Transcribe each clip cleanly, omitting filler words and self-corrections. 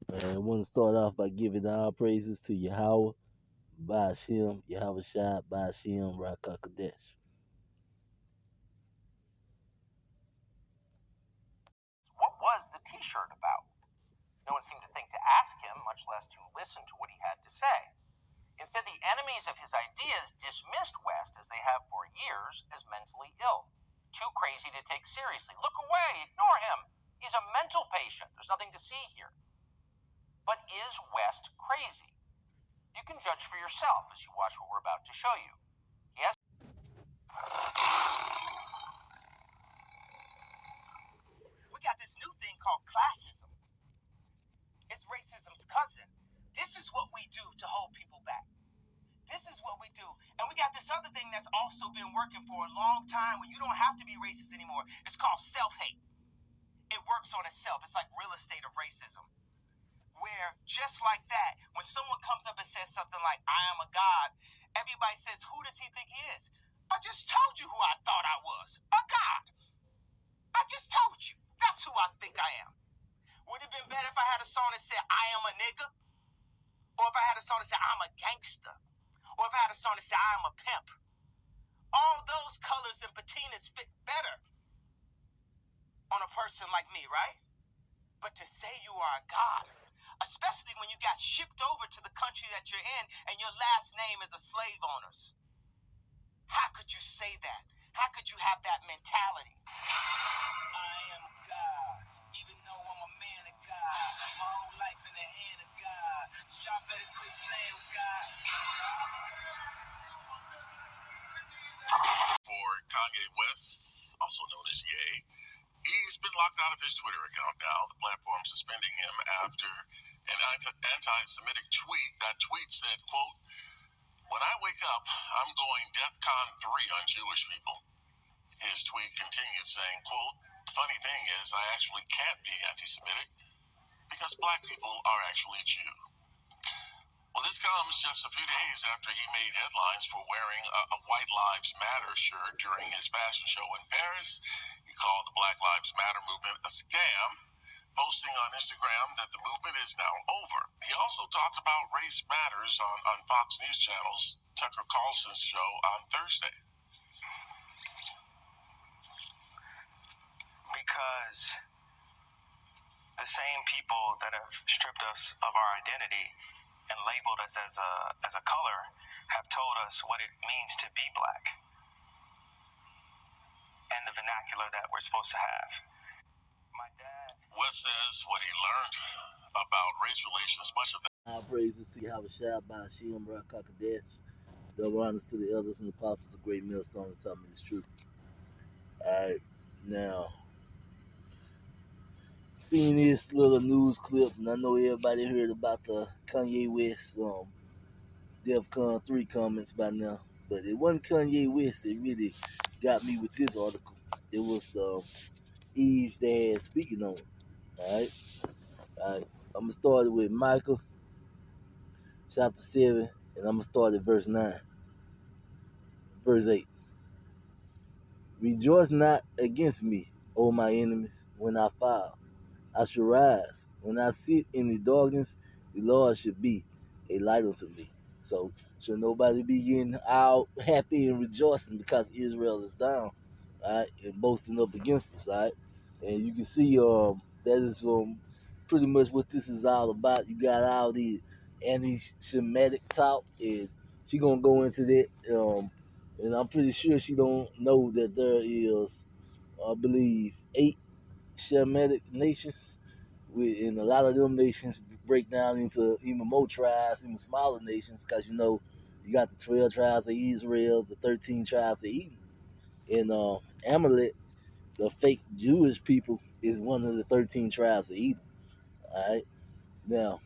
I want to start off by giving all praises to Yahweh, Ba'ashem, Yahweh Shai, Ba'ashem, Rakakadesh. What was the t-shirt about? No one seemed to think to ask him, much less to listen to what he had to say. Instead, the enemies of his ideas dismissed West, as they have for years, as mentally ill. Too crazy to take seriously. Look away, ignore him. He's a mental patient. There's nothing to see here. But is West crazy? You can judge for yourself as you watch what we're about to show you. He has We got this new thing called classism. It's racism's cousin. This is what we do to hold people back. This is what we do. And we got this other thing that's also been working for a long time where you don't have to be racist anymore. It's called self-hate. It works on itself. It's like real estate of racism. Where just like that, when someone comes up and says something like, I am a god, everybody says, who does he think he is? I just told you who I thought I was. A god. I just told you. That's who I think I am. Would it have been better if I had a song that said, I am a nigga? Or if I had a song that said, I'm a gangster? Or if I had a song that said, I am a pimp? All those colors and patinas fit better on a person like me, right? But to say you are a god, especially when you got shipped over to the country that you're in and your last name is a slave owner's. How could you say that? How could you have that mentality? I am God, even though I'm a man of God. My whole life in the hand of God. So y'all better quit playing with God. For Kanye West, also known as Ye, he's been locked out of his Twitter account now. The platform suspending him after an anti-Semitic tweet. That tweet said, quote, when I wake up, I'm going DEFCON 3 on Jewish people. His tweet continued saying, quote, the funny thing is I actually can't be anti-Semitic because black people are actually Jew. Well, this comes just a few days after he made headlines for wearing a White Lives Matter shirt during his fashion show in Paris. He called the Black Lives Matter movement a scam, posting on Instagram that the movement is now over. He also talked about race matters on Fox News Channel's Tucker Carlson's show on Thursday. Because the same people that have stripped us of our identity and labeled us as a color have told us what it means to be black and the vernacular that we're supposed to have. My dad West says what he learned about race relations, much of that. All praises to Yahweh Shai, Ba'ashem, Rakakadesh. Double honors to the elders and apostles of Great Millstone that taught me this truth. Alright, now, seeing this little news clip, and I know everybody heard about the Kanye West DEFCON 3 comments by now, but it wasn't Kanye West that really got me with this article. It was Eve's dad speaking on it. Alright? Alright. I'm going to start with Micah chapter 7, and I'm going to start at verse 9. Verse 8. Rejoice not against me, O my enemies, when I fall. I shall rise. When I sit in the darkness, the Lord should be a light unto me. So, should nobody be getting out happy and rejoicing because Israel is down, all right, and boasting up against us, all right? And you can see that is pretty much what this is all about. You got all the anti-Semitic talk, and she gonna go into that, and I'm pretty sure she don't know that there is, I believe, 8 Shemitic nations, and a lot of them nations break down into even more tribes, even smaller nations, because you got the 12 tribes of Israel, the 13 tribes of Edom, and Amalek, the fake Jewish people, is one of the 13 tribes of Edom. All right, now,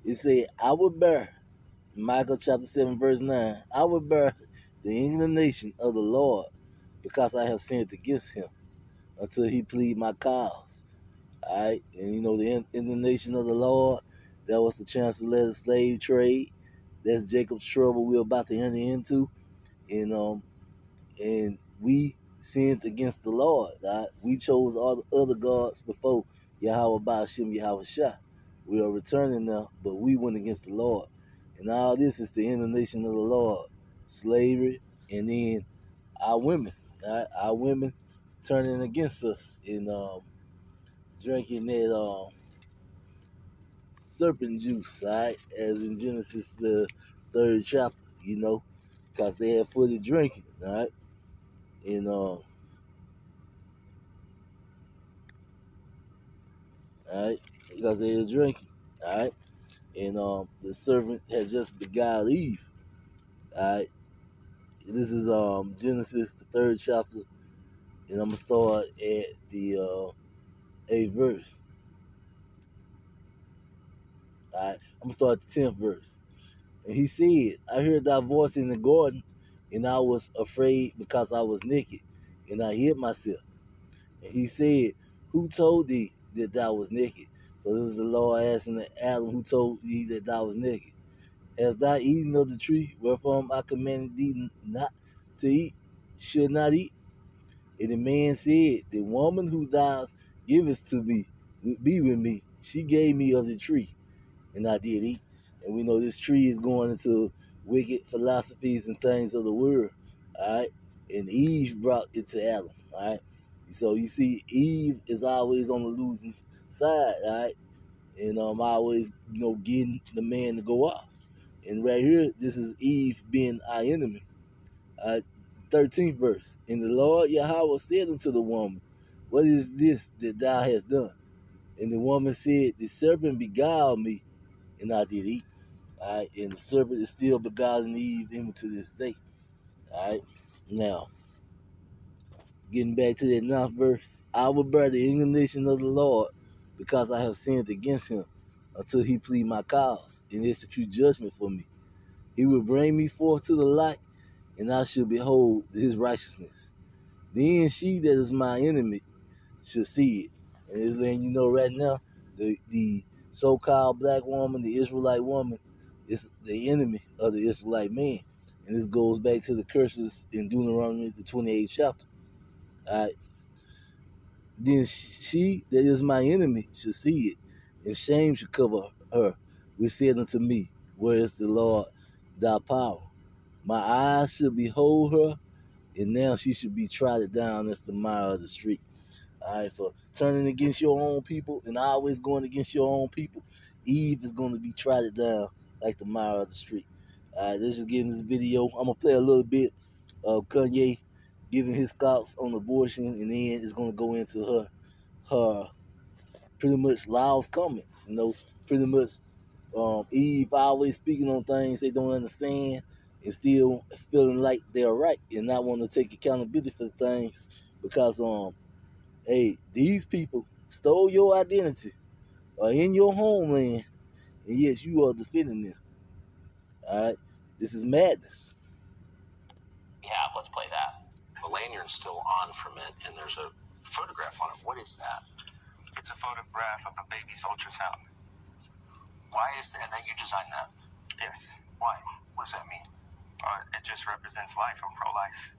it said, "I will bear." Micah chapter 7 verse 9. "I will bear the indignation of the Lord, because I have sinned against him, until he plead my cause." All right, and in the nation of the Lord, that was the chance to let a slave trade. That's Jacob's trouble we're about to enter into, and we sinned against the Lord. Right? We chose all the other gods before Yahweh Ba'ashem Yahweh Shah. We are returning now, but we went against the Lord. And all this is to end the nation of the Lord. Slavery, and then our women. Right? Our women turning against us and drinking that serpent juice, right? As in Genesis the third chapter, because they had footed drinking, right? And right, because they were drinking, all right. And the servant had just beguiled Eve, all right. This is Genesis the third chapter, and I'm gonna start at the eighth verse. All right, I'm gonna start at the 10th verse. And he said, I heard thy voice in the garden, and I was afraid because I was naked, and I hid myself. And he said, who told thee that thou was naked? So this is the Lord asking Adam, who told thee that thou was naked? Hast thou eaten of the tree wherefrom I commanded thee not to eat? Should not eat? And the man said, the woman who thou givest to me would be with me. She gave me of the tree, and I did eat. And we know this tree is going into wicked philosophies and things of the world. All right. And Eve brought it to Adam. All right. So you see, Eve is always on the losing side, all right? And always, getting the man to go off. And right here, this is Eve being our enemy. 13th verse. And the Lord Yahweh said unto the woman, what is this that thou hast done? And the woman said, the serpent beguiled me, and I did eat. All right, and the serpent is still beguiling Eve even to this day. All right, now getting back to that 9th verse, I will bear the indignation of the Lord because I have sinned against him until he plead my cause and execute judgment for me. He will bring me forth to the light, and I shall behold his righteousness. Then she that is my enemy shall see it. And it's letting you know right now, the so-called black woman, the Israelite woman, is the enemy of the Israelite man. And this goes back to the curses in Deuteronomy, the 28th chapter. All right. Then she that is my enemy shall see it, and shame shall cover her. We said unto me, where is the Lord thy power? My eyes shall behold her, and now she should be trodden down as the mire of the street. All right, for turning against your own people and always going against your own people, Eve is going to be trodden down like the mire of the street. All right, let's just get in this video. I'm going to play a little bit of Kanye giving his thoughts on abortion, and then it's going to go into her pretty much Lyle's comments. Pretty much Eve always speaking on things they don't understand and still feeling like they're right and not want to take accountability for things because hey, these people stole your identity are in your homeland, and yes, you are defending them. All right, this is madness. Yeah, let's play that. The lanyard's still on from it, and there's a photograph on it. What is that? It's a photograph of a baby's ultrasound. Why is that? And that you designed that? Yes. Why? What does that mean? It just represents life. I'm pro-life.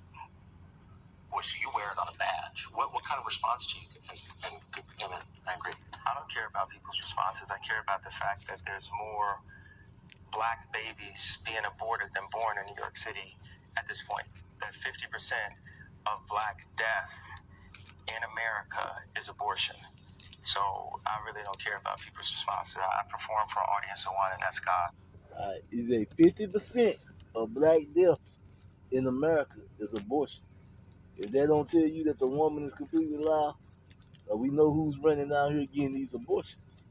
Boy, so you wear it on a badge. What kind of response do you get? And angry? I don't care about people's responses. I care about the fact that there's more black babies being aborted than born in New York City at this point. That 50% of black death in America is abortion. So I really don't care about people's responses. I perform for an audience of one, and that's God. All right, he said 50% of black death in America is abortion. If that don't tell you that the woman is completely lost, we know who's running out here getting these abortions.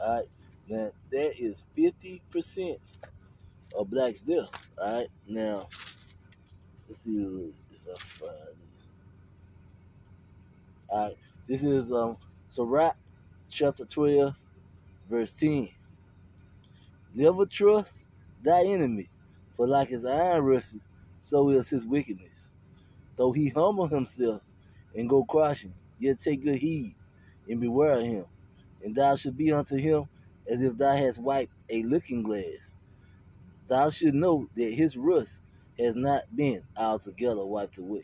All right, now that is 50% of blacks death. All right, now let's see if I find it. All right, this is Sirach chapter 12, verse 10. Never trust thy enemy, for like his iron rusteth, so is his wickedness. Though he humble himself and go crushing, yet take good heed and beware of him. And thou should be unto him as if thou hast wiped a looking glass. Thou should know that his rust has not been altogether wiped away.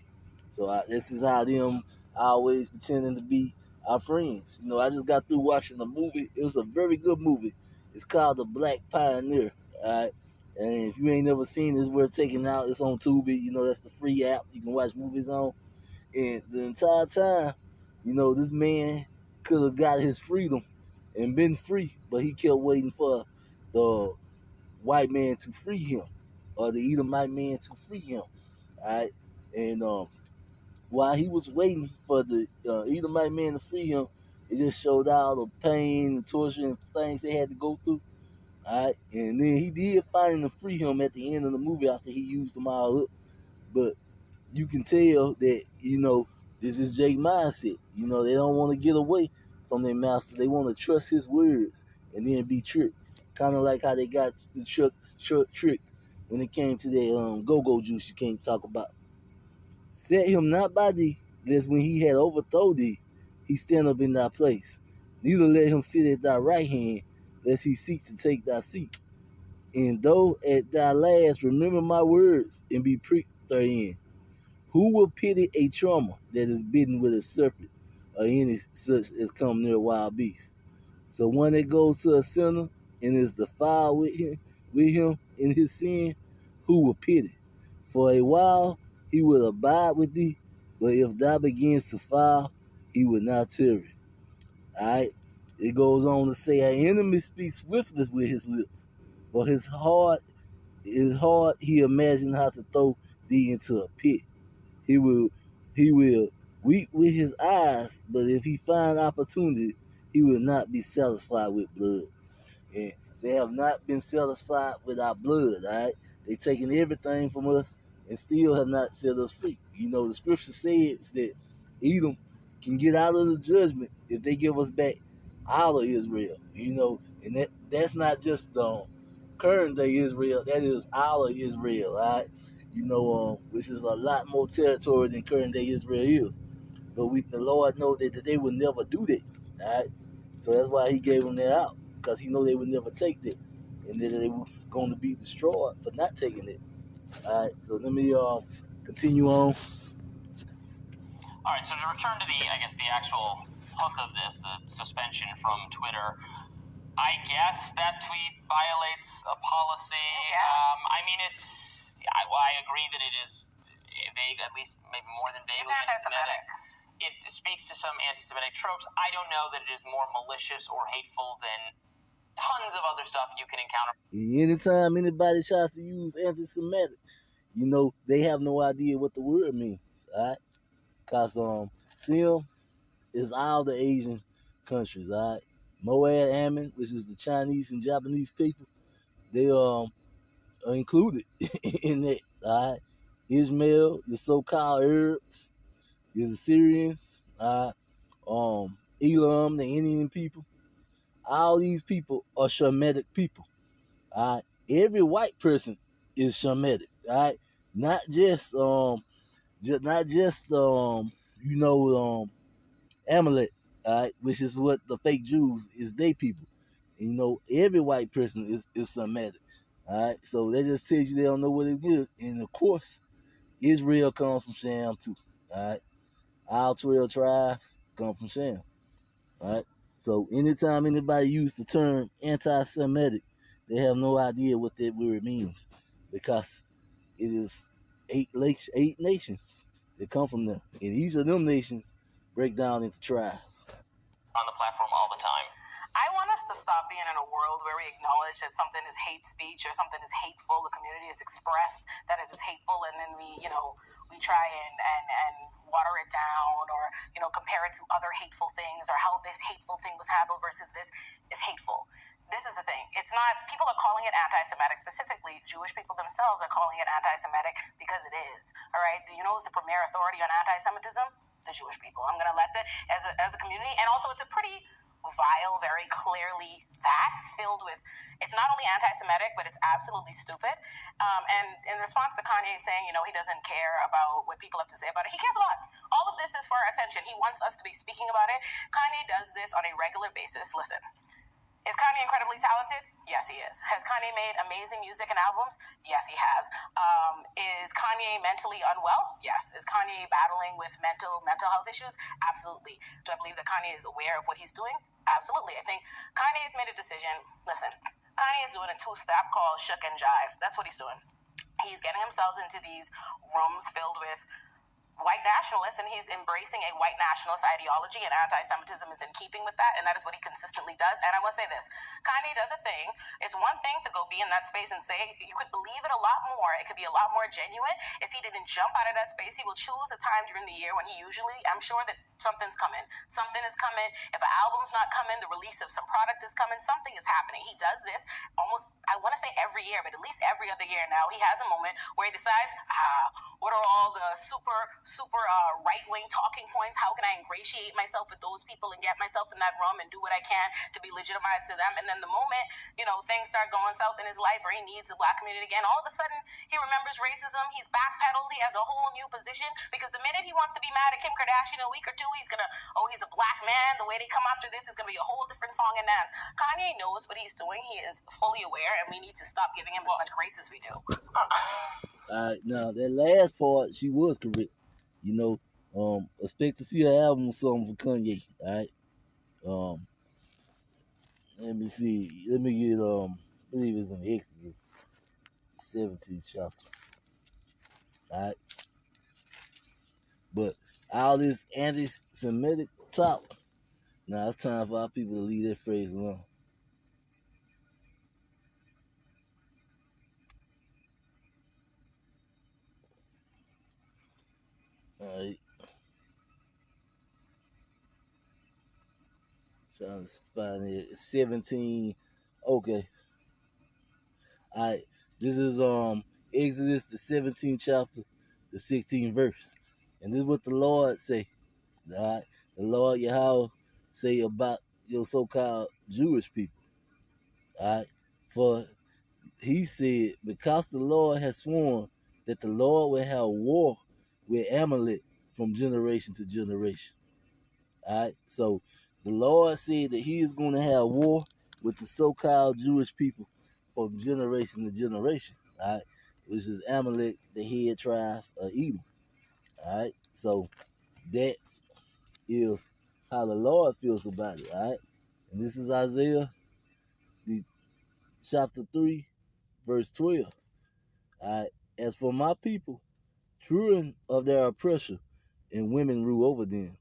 So this is how them always pretending to be our friends. I just got through watching a movie. It was a very good movie. It's called The Black Pioneer. All right. And if you ain't never seen it, it's worth taking out. It's on Tubi. That's the free app you can watch movies on. And the entire time, this man could have got his freedom and been free, but he kept waiting for the white man to free him, or the Edomite man to free him. All right. And while he was waiting for the Edomite man to free him, it just showed all the pain and torture and things they had to go through. All right. And then he did finally free him at the end of the movie after he used them all up. But you can tell that, this is Jake's mindset. They don't want to get away from their master. They want to trust his words and then be tricked. Kind of like how they got tricked when it came to that go-go juice you can't talk about. Set him not by thee, lest when he had overthrown thee, he stand up in thy place. Neither let him sit at thy right hand, lest he seek to take thy seat. And though at thy last remember my words and be pricked therein. Who will pity a charmer that is bitten with a serpent, or any such as come near wild beasts? So one that goes to a sinner and is defiled with him in his sin, who will pity? For a while he will abide with thee, but if thou begins to fall, he will not tarry. Alright? It goes on to say, our enemy speaks swiftly with his lips, but his heart he imagines how to throw thee into a pit. He will weep with his eyes, but if he find opportunity, he will not be satisfied with blood. And they have not been satisfied with our blood, all right? They taken everything from us and still have not set us free. The scripture says that Edom can get out of the judgment if they give us back all of Israel. And that's not just current day Israel, that is all of Israel, all right? Which is a lot more territory than current day Israel is. But the Lord know that they would never do that, all right? So that's why He gave them that out, because He know they would never take that, and that they were going to be destroyed for not taking it. All right. So let me continue on. All right, so to return to the actual hook of this, the suspension from Twitter, I guess that tweet violates a policy. I mean, I agree that it is vague, at least maybe more than vaguely anti-Semitic. It speaks to some anti-Semitic tropes. I don't know that it is more malicious or hateful than tons of other stuff you can encounter. Anytime anybody tries to use anti-Semitic, they have no idea what the word means. All right. Because Sim is all the Asian countries, all right? Moab, Ammon, which is the Chinese and Japanese people, they are included in that, all right? Ishmael, the so-called Arabs, the Assyrians, all right? Elam, the Indian people, all these people are Shemitic people, all right? Every white person is Shemitic, all right? Not just Amalek, all right, which is what the fake Jews is they people. And, every white person is Semitic. All right, so that just tells you they don't know what it is. And of course, Israel comes from Shem too. All right, all 12 tribes come from Shem. All right, so anytime anybody uses the term anti-Semitic, they have no idea what that word means, because it is eight nations that come from them, and each of them nations break down into tribes. On the platform all the time. I want us to stop being in a world where we acknowledge that something is hate speech or something is hateful. The community has expressed that it is hateful, and then we try and water it down, or compare it to other hateful things, or how this hateful thing was handled versus this is hateful. This is the thing. It's not, people are calling it anti-Semitic. Specifically, Jewish people themselves are calling it anti-Semitic because it is. All right? Do you know who's the premier authority on anti-Semitism? The Jewish people. I'm going to let that as a community. And also, it's a pretty vile, very clearly that, filled with, it's not only anti-Semitic, but it's absolutely stupid. And in response to Kanye saying, he doesn't care about what people have to say about it, he cares a lot. All of this is for our attention. He wants us to be speaking about it. Kanye does this on a regular basis. Listen, Is Kanye incredibly talented? Yes, he is. Has Kanye made amazing music and albums? Yes, he has. Is Kanye mentally unwell? Yes. Is Kanye battling with mental health issues? Absolutely. Do I believe that Kanye is aware of what he's doing? Absolutely. I think Kanye has made a decision. Listen, Kanye is doing a two-step called Shook and Jive. That's what he's doing. He's getting himself into these rooms filled with white nationalists, and he's embracing a white nationalist ideology, and anti-Semitism is in keeping with that, and that is what he consistently does. And I will say this, Kanye does a thing. It's one thing to go be in that space and say, you could believe it a lot more, it could be a lot more genuine. If he didn't jump out of that space, he will choose a time during the year when he usually, I'm sure that something's coming. Something is coming. If an album's not coming, the release of some product is coming, something is happening. He does this almost, I want to say every year, but at least every other year now, he has a moment where he decides, what are all the super right-wing talking points? How can I ingratiate myself with those people and get myself in that room and do what I can to be legitimized to them? And then the moment, things start going south in his life or he needs the black community again, all of a sudden he remembers racism. He's backpedaled. He has a whole new position because the minute he wants to be mad at Kim Kardashian in a week or two, he's a black man. The way they come after this is going to be a whole different song and dance. Kanye knows what he's doing. He is fully aware, and we need to stop giving him as much grace as we do. Now that last part, she was correct. Expect to see an album or something for Kanye. All right. Let me see. Let me get I believe it's in Exodus 17th chapter. All right. But all this anti-Semitic talk. Now it's time for our people to leave that phrase alone. All right. Trying to find it. 17. Okay. All right. This is Exodus the 17th chapter, the 16th verse. And this is what the Lord say. All right. The Lord Yahweh say about your so-called Jewish people. All right. For he said, because the Lord has sworn that the Lord will have war with Amalek from generation to generation. All right. So the Lord said that he is going to have war with the so-called Jewish people from generation to generation. All right. Which is Amalek, the head tribe of Edom. All right. So that is how the Lord feels about it. All right. And this is Isaiah, the chapter 3, verse 12. All right. As for my people, children of their oppressor, and women rule over them.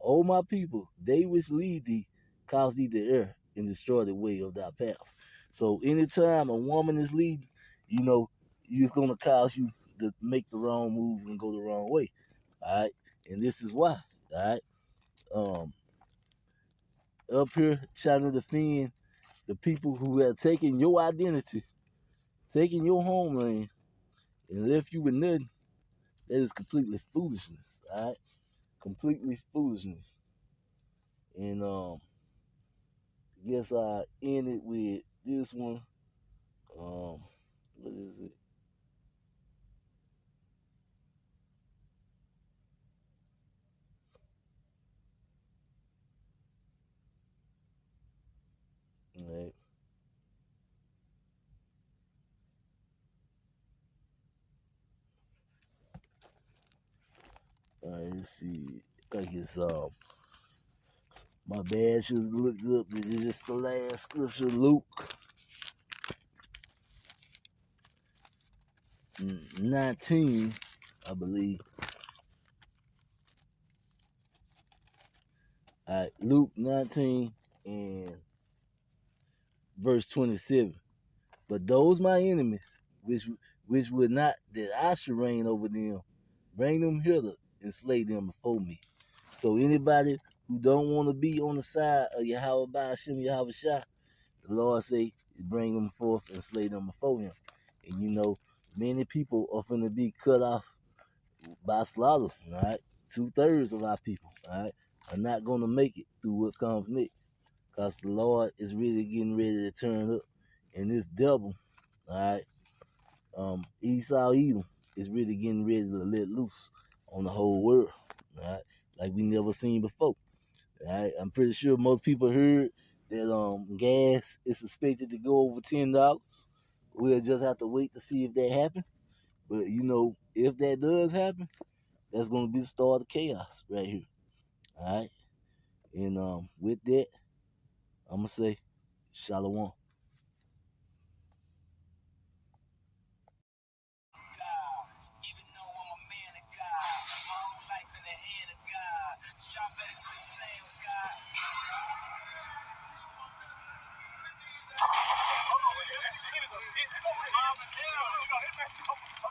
O my people, they which lead thee, cause thee to err and destroy the way of thy paths. So anytime a woman is leading, it's going to cause you to make the wrong moves and go the wrong way. All right. And this is why. All right. Up here trying to defend the people who have taken your identity, taken your homeland, and left you with nothing. That is completely foolishness. All right. Completely foolishness. And guess I end it with this one. What is it? All right, let's see. I guess my bad. Should have looked up. This is just the last scripture, Luke 19, I believe. All right, Luke 19 and verse 27. But those my enemies, which would not that I should reign over them, bring them hither and slay them before me. So anybody who don't want to be on the side of Yahweh Ba'ashem Yahweh Shah, the Lord say, bring them forth and slay them before him. And many people are going to be cut off by slaughter, all right? 2/3 of our people, all right, are not going to make it through what comes next. Because the Lord is really getting ready to turn up. And this devil, all right, Esau Edom is really getting ready to let loose on the whole world, all right, like we never seen before. All right, I'm pretty sure most people heard that gas is suspected to go over $10. We'll just have to wait to see if that happens. But if that does happen, that's gonna be the start of chaos right here. All right, and with that, I'm gonna say, Shalom. God, even though I'm a man of God, my whole life in the hand of God. So y'all better quit playing with God.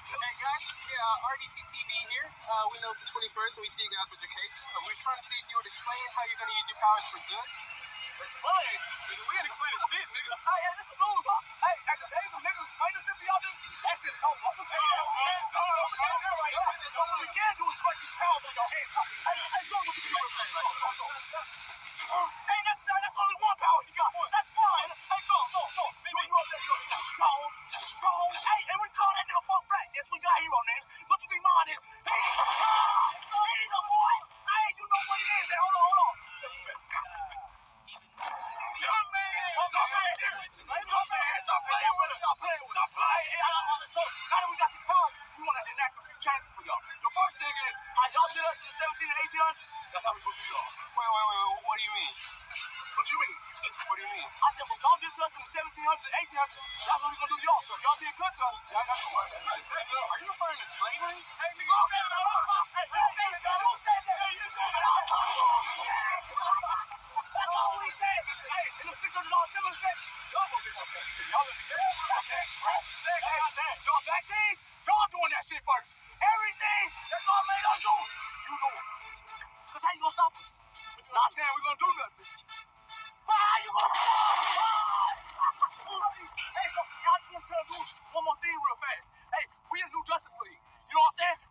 Hey guys, yeah, RDC TV here. We know it's the 21st, and we see you guys with your capes. We're trying to see if you would explain how you're going to use your powers for good. Explain? We ain't explaining shit, nigga. Hey, this is news, huh? Hey, some niggas explaining shit to y'all. That shit is over. I'm gonna tell you that. But what we can do is put these powers on your hands. Hey, show me what you can do. Hey, that's only one power you got. That's fine. Hey, go. You up there, strong. Hey, and we call that nigga Funk Black. Yes, we got hero names. What you think mine is? He's a boy. Hey, you know what it is. Hey, hold on. Stop playing with us. Stop playing. So, now that we got these powers, we want to enact a few changes for y'all. The first thing is, how y'all did us in 17 and 1800, that's how we gonna do y'all. Wait, what do you mean? What you mean? What do you mean? I said, what y'all did to us in the 1700s and 1800s, that's what we gonna do to y'all. So if y'all did good to us, y'all got to work. Are you referring to slavery? Hey, nigga, who said that? You said that. That's all we said. Hey, in the $600 stimulus check, y'all gonna get that shit. Y'all gonna get that. Y'all vaccines, y'all doing that shit first. Everything that y'all made us do, you do it. Cause how you gonna stop us? Not saying we're gonna do nothing. But how you gonna stop us? Hey, so I just want to tell you one more thing real fast. Hey, we a new Justice League. You know what I'm saying?